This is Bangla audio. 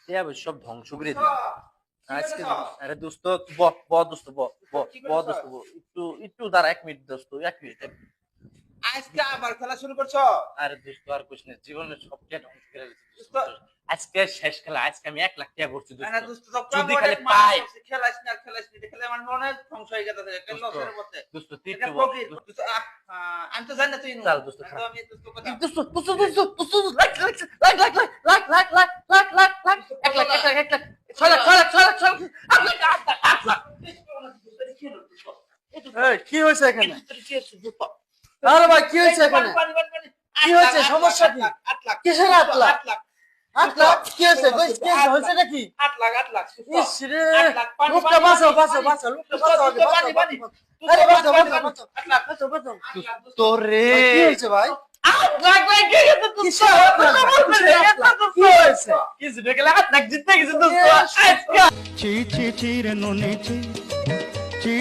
টিয়া পয়সা সব ধ্বংস করে দিলাম আজকে। আরে দোস্ত ব ব দোস্ত ব ব ব দোস্ত ব একটু একটু দাঁড়া 1 মিনিট দোস্ত 1 মিনিট। আজকে আবার খেলা শুরু করছো? আরে দোস্ত আর কইস না, জীবনের সব টিয়া ধ্বংস করে দিছিস দোস্ত, আজকে শেষ খেলা, আজকে আমি 1 লাখ টাকা ভরছি না দোস্ত। দোস্ত, তো যদি অনেক খালি মাছ পাই আছে, খেলাস না খেলাস না, খেলে আমার অনেক ধ্বংস হয়ে গেছে একটা দোস্ত, লসের মধ্যে। দোস্ত তুই এটা একটু প্রকৃত দোস্ত, আমি তো জানি না তুই চল দোস্ত আমি তো আমি দোস্ত কথা দোস্ত দোস্ত দোস্ত দোস্ত লাখ লাখ লাখ লাখ লাখ লাখ লাখ লাখ লাখ লাখ 1 লাখ 1 লাখ 1 লাখ 6 লাখ 6 লাখ 6 লাখ 6 লাখ 8 লাখ। এই কি হয়েছে এখানে? আরে ভাই কি হয়েছে এখানে? কি হয়েছে? সমস্যা কি? 8 লাখ কিসের 8 লাখ? 8 লাখ 8 লাখ কি হয়েছে? কই কি হয়েছে নাকি? 8 লাখ 8 লাখ ইস রে, 8 লাখ পানি লোকটা বাঁচাও বাঁচাও বাঁচাও, লোকটা বাঁচাও আগে, পানি পানি বাঁচাও। আরে বাঁচাও বাঁচাও বাঁচাও 8 লাখ বাঁচাও বাঁচাও। তোরে ভাই, কি হয়েছে ভাই? 8 লাখ ভাই কে গেছে দোস্ত? কিসের 8 লাখ? কিসের 8 লাখ? কি হয়েছে? কিছু দেখলে 8 লাখ জিতে গেছে দোস্ত আজকে। ছি ছি ছি রে ননি ছি ছি